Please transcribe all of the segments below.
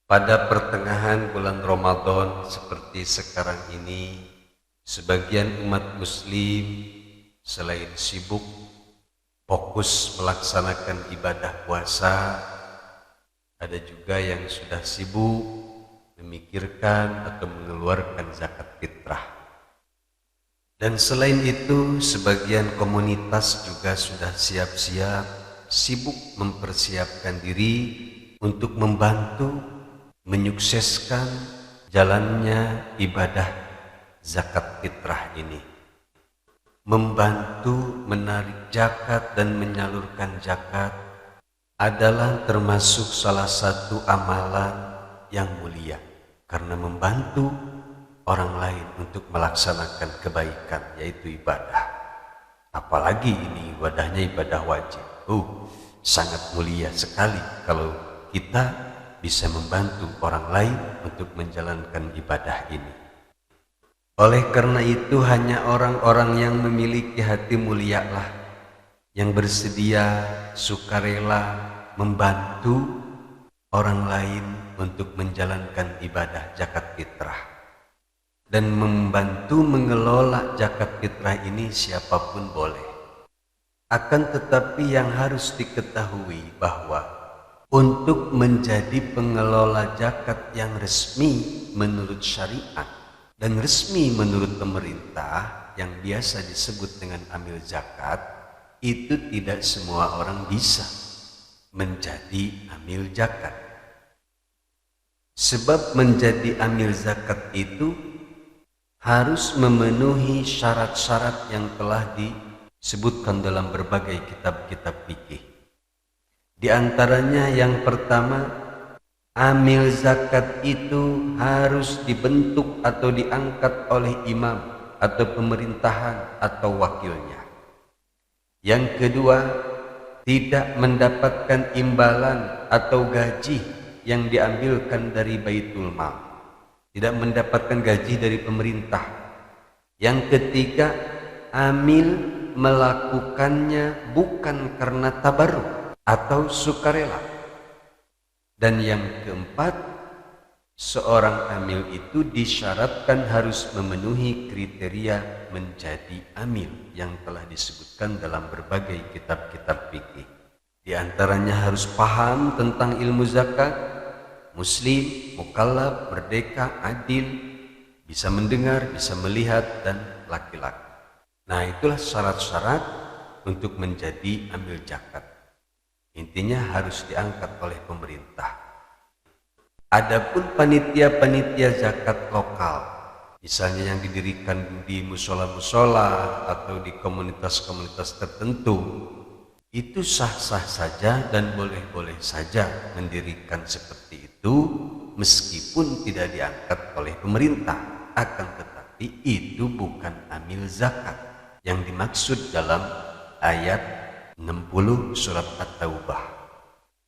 Pada pertengahan bulan Ramadan seperti sekarang ini, sebagian umat muslim selain sibuk fokus melaksanakan ibadah puasa, ada juga yang sudah sibuk memikirkan atau mengeluarkan zakat fitrah. Dan selain itu, sebagian komunitas juga sudah siap-siap sibuk mempersiapkan diri untuk membantu menyukseskan jalannya ibadah zakat fitrah ini. Membantu menarik zakat dan menyalurkan zakat adalah termasuk salah satu amalan yang mulia, karena membantu orang lain untuk melaksanakan kebaikan, yaitu ibadah. Apalagi ini ibadahnya ibadah wajib. Sangat mulia sekali kalau kita bisa membantu orang lain untuk menjalankan ibadah ini. Oleh karena itu, hanya orang-orang yang memiliki hati mulialah yang bersedia sukarela membantu orang lain untuk menjalankan ibadah zakat fitrah. Dan membantu mengelola zakat fitrah ini siapapun boleh. Akan tetapi yang harus diketahui bahwa untuk menjadi pengelola zakat yang resmi menurut syariat dan resmi menurut pemerintah yang biasa disebut dengan amil zakat, itu tidak semua orang bisa menjadi amil zakat. Sebab menjadi amil zakat itu harus memenuhi syarat-syarat yang telah disebutkan dalam berbagai kitab-kitab fikih. Di antaranya yang pertama, amil zakat itu harus dibentuk atau diangkat oleh imam atau pemerintahan atau wakilnya. Yang kedua, tidak mendapatkan imbalan atau gaji yang diambilkan dari Baitul Mal, tidak mendapatkan gaji dari pemerintah. Yang ketiga, amil melakukannya bukan karena tabarruk atau sukarela. Dan yang keempat, seorang amil itu disyaratkan harus memenuhi kriteria menjadi amil yang telah disebutkan dalam berbagai kitab-kitab fikih. Di antaranya harus paham tentang ilmu zakat, muslim, mukallaf, merdeka, adil, bisa mendengar, bisa melihat, dan laki-laki. Nah, itulah syarat-syarat untuk menjadi amil zakat. Intinya harus diangkat oleh pemerintah. Adapun panitia-panitia zakat lokal, misalnya yang didirikan di musola-musola atau di komunitas-komunitas tertentu, itu sah-sah saja dan boleh-boleh saja mendirikan seperti itu meskipun tidak diangkat oleh pemerintah. Akan tetapi itu bukan amil zakat yang dimaksud dalam ayat 60 surat At-Taubah.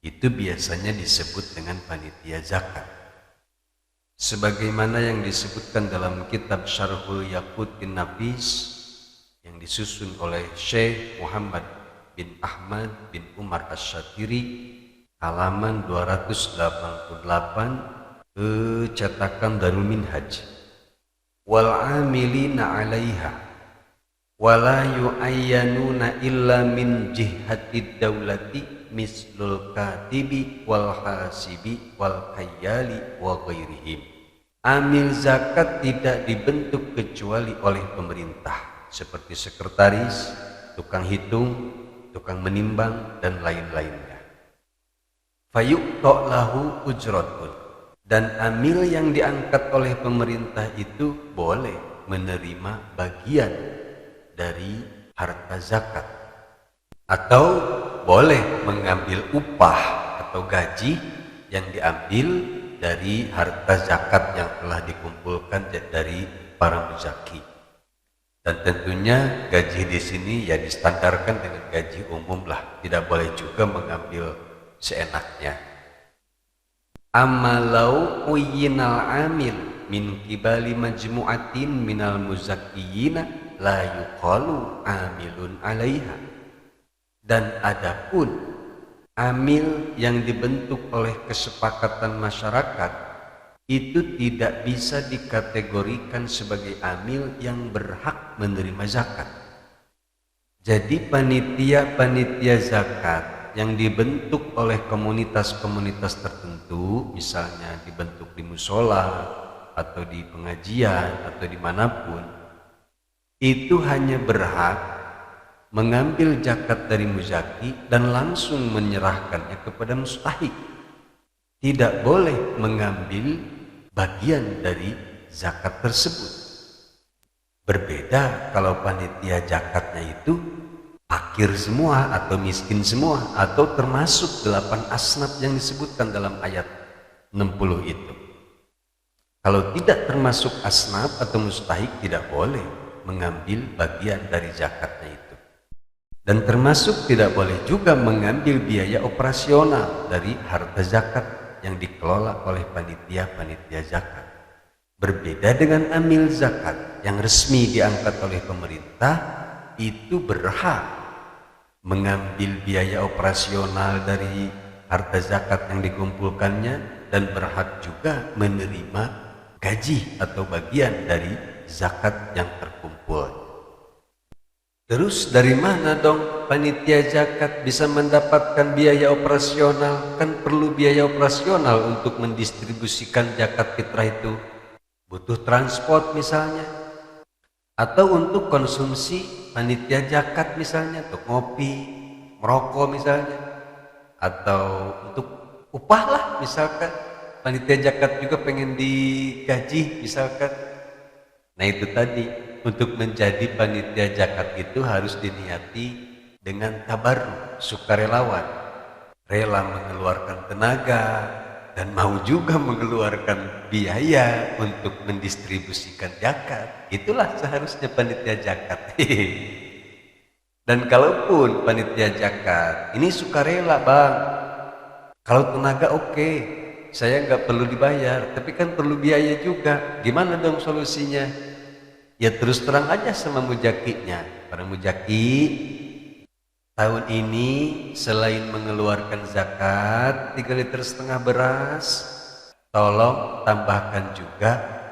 Itu biasanya disebut dengan panitia zakat. Sebagaimana yang disebutkan dalam kitab Syarhul Yaqutin Nafis yang disusun oleh Syekh Muhammad bin Ahmad bin Umar Asy-Syatiri, halaman 288, cetakan Darul Minhaj. Wal amilina 'alaiha wala yu'ayyanuna illa min jihati daulati mislul katibi wal hasibi wal khayyali wa ghairihim. Amil zakat tidak dibentuk kecuali oleh pemerintah, seperti sekretaris, tukang hitung, tukang menimbang, dan lain-lainnya. Fayuqta lahu ujratun, dan amil yang diangkat oleh pemerintah itu boleh menerima bagian dari harta zakat, atau boleh mengambil upah atau gaji yang diambil dari harta zakat yang telah dikumpulkan dari para muzaki. Dan tentunya gaji di sini ya distandarkan dengan gaji umum lah, tidak boleh juga mengambil seenaknya. Amalau uyinal amil min kibali majmu'atin minal muzakkiyina la yuqalu amilun 'alaiha. Dan adapun Amil yang dibentuk oleh kesepakatan masyarakat itu tidak bisa dikategorikan sebagai amil yang berhak menerima zakat. Jadi panitia-panitia zakat yang dibentuk oleh komunitas-komunitas tertentu, misalnya dibentuk di musola atau di pengajian atau dimanapun, itu hanya berhak mengambil zakat dari muzaki dan langsung menyerahkannya kepada mustahik. Tidak boleh mengambil bagian dari zakat tersebut. Berbeda kalau panitia zakatnya itu fakir semua atau miskin semua atau termasuk 8 asnaf yang disebutkan dalam ayat 60 itu. Kalau tidak termasuk asnaf atau mustahik, tidak boleh mengambil bagian dari zakatnya itu. Dan termasuk tidak boleh juga mengambil biaya operasional dari harta zakat yang dikelola oleh panitia-panitia zakat. Berbeda dengan amil zakat yang resmi diangkat oleh pemerintah, itu berhak mengambil biaya operasional dari harta zakat yang dikumpulkannya dan berhak juga menerima gaji atau bagian dari zakat yang terkumpul. Terus dari mana dong panitia zakat bisa mendapatkan biaya operasional? Kan perlu biaya operasional untuk mendistribusikan zakat fitrah itu. Butuh transport misalnya, atau untuk konsumsi panitia zakat misalnya, untuk ngopi, merokok misalnya, atau untuk upah lah misalkan. Panitia zakat juga pengen digaji misalkan. Nah itu tadi, untuk menjadi panitia zakat itu harus diniati dengan tabarruk, sukarelawan, rela mengeluarkan tenaga dan mau juga mengeluarkan biaya untuk mendistribusikan zakat. Itulah seharusnya panitia zakat. Dan kalaupun panitia zakat ini sukarela bang, kalau tenaga oke, saya nggak perlu dibayar, tapi kan perlu biaya juga. Gimana dong solusinya? Ya terus terang aja sama mujakinya. Para mujaki, tahun ini selain mengeluarkan zakat 3,5 liter beras, tolong tambahkan juga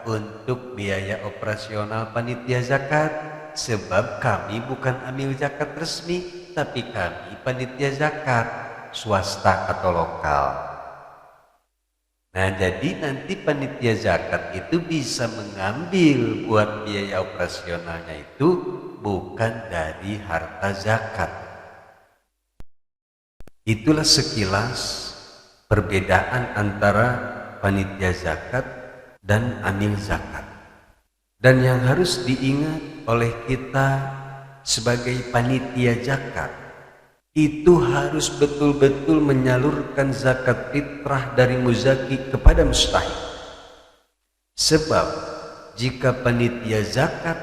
untuk biaya operasional panitia zakat, sebab kami bukan amil zakat resmi, tapi kami panitia zakat swasta atau lokal. Nah jadi nanti panitia zakat itu bisa mengambil buat biaya operasionalnya itu bukan dari harta zakat. Itulah sekilas perbedaan antara panitia zakat dan amil zakat. Dan yang harus diingat oleh kita sebagai panitia zakat, itu harus betul-betul menyalurkan zakat fitrah dari muzaki kepada mustahik. Sebab jika panitia zakat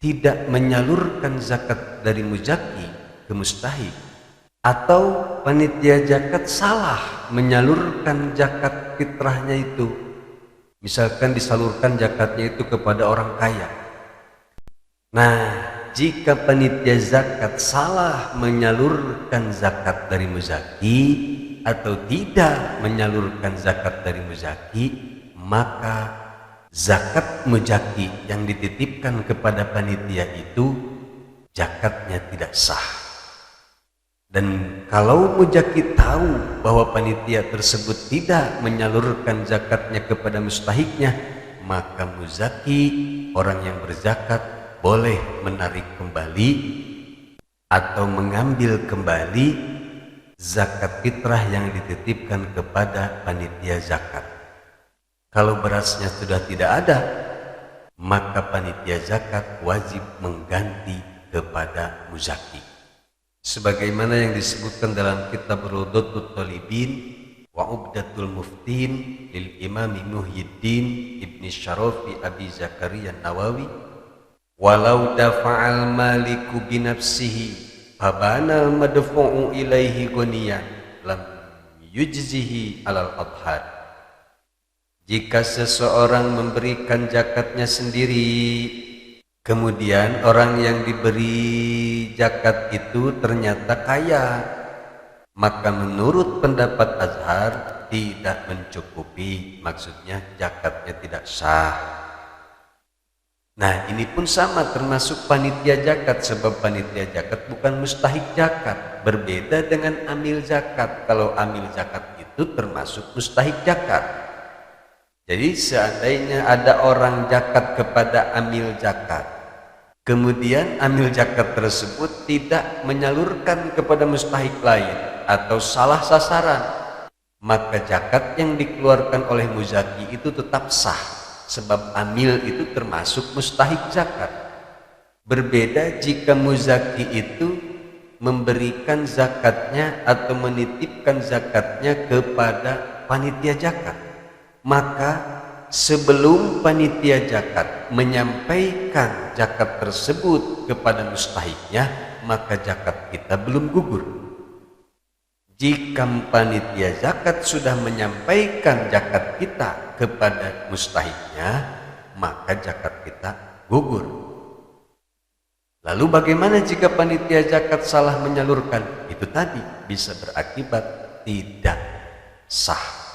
tidak menyalurkan zakat dari muzaki ke mustahik, atau panitia zakat salah menyalurkan zakat fitrahnya itu, misalkan disalurkan zakatnya itu kepada orang kaya. Nah, jika panitia zakat salah menyalurkan zakat dari muzaki atau tidak menyalurkan zakat dari muzaki, maka zakat muzaki yang dititipkan kepada panitia itu zakatnya tidak sah. Dan kalau muzaki tahu bahwa panitia tersebut tidak menyalurkan zakatnya kepada mustahiknya, maka muzaki, orang yang berzakat, boleh menarik kembali atau mengambil kembali zakat fitrah yang dititipkan kepada panitia zakat. Kalau berasnya sudah tidak ada, maka panitia zakat wajib mengganti kepada muzaki. Sebagaimana yang disebutkan dalam kitab Rawdatul Talibin wa Ubdatul Muftin lil Imam Muhyiddin Ibn Syarafi Abi Zakaria Nawawi, walau dafa'al maliku binafsihi fabanal madfu'u ilaihi ghaniyan lam yujzihi alal adhar. Jika seseorang memberikan zakatnya sendiri, kemudian orang yang diberi zakat itu ternyata kaya, Maka menurut pendapat Azhar tidak mencukupi, maksudnya zakatnya tidak sah. Nah ini pun sama termasuk panitia zakat, sebab panitia zakat bukan mustahik zakat, berbeda dengan amil zakat. Kalau amil zakat itu termasuk mustahik zakat. Jadi seandainya ada orang zakat kepada amil zakat, kemudian amil zakat tersebut tidak menyalurkan kepada mustahik lain atau salah sasaran, maka zakat yang dikeluarkan oleh muzaki itu tetap sah, sebab amil itu termasuk mustahik zakat. Berbeda jika muzaki itu memberikan zakatnya atau menitipkan zakatnya kepada panitia zakat, maka sebelum panitia zakat menyampaikan zakat tersebut kepada mustahiknya, maka zakat kita belum gugur. Jika panitia zakat sudah menyampaikan zakat kita kepada mustahiknya, maka zakat kita gugur. Lalu bagaimana jika panitia zakat salah menyalurkan? Itu tadi bisa berakibat tidak sah.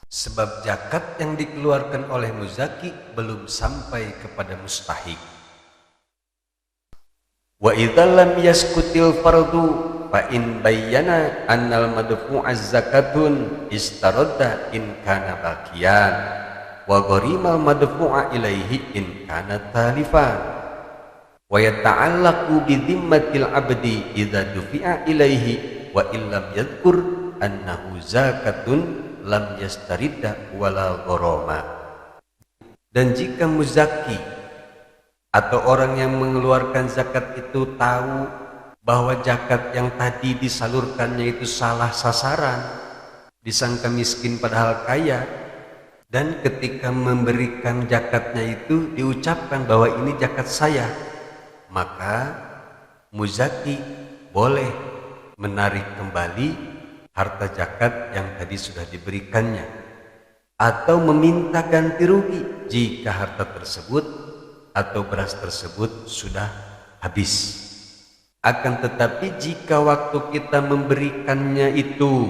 Sebab zakat yang dikeluarkan oleh muzaki belum sampai kepada mustahik. Wa idza lam yaskutil fardu fa in bayyana annal madfu'az zakatun istaradda in kana baqiyan wa gharimal madfu'a ilaihi in kana talifan wa yata'allaqu bi dhimmatil abdi idza dufi'a ilaihi wa illam yadhkur annahu zakatun lam yastaridda wala gharama. Dan jika muzaki atau orang yang mengeluarkan zakat itu tahu bahwa zakat yang tadi disalurkannya itu salah sasaran, disangka miskin padahal kaya, dan ketika memberikan zakatnya itu diucapkan bahwa ini zakat saya, maka muzaki boleh menarik kembali harta zakat yang tadi sudah diberikannya, atau meminta ganti rugi jika harta tersebut atau beras tersebut sudah habis. Akan tetapi jika waktu kita memberikannya itu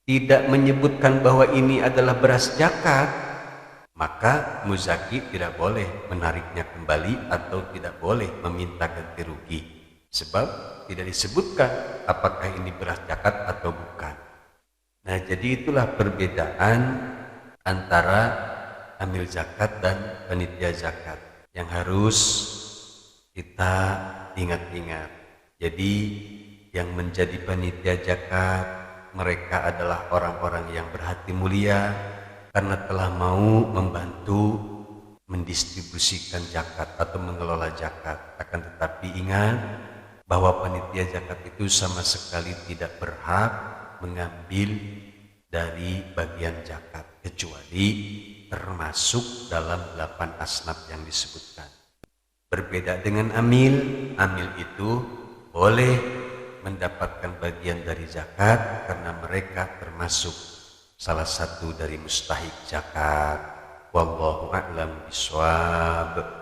tidak menyebutkan bahwa ini adalah beras zakat, maka muzaki tidak boleh menariknya kembali atau tidak boleh meminta ganti rugi, sebab tidak disebutkan apakah ini beras zakat atau bukan. Nah, jadi itulah perbedaan antara amil zakat dan panitia zakat yang harus kita ingat-ingat. Jadi yang menjadi panitia zakat mereka adalah orang-orang yang berhati mulia karena telah mau membantu mendistribusikan zakat atau mengelola zakat. Akan tetapi ingat bahwa panitia zakat itu sama sekali tidak berhak mengambil dari bagian zakat kecuali termasuk dalam 8 asnaf yang disebutkan. Berbeda dengan amil, amil itu boleh mendapatkan bagian dari zakat karena mereka termasuk salah satu dari mustahik zakat. Wallahu a'lam bishawab.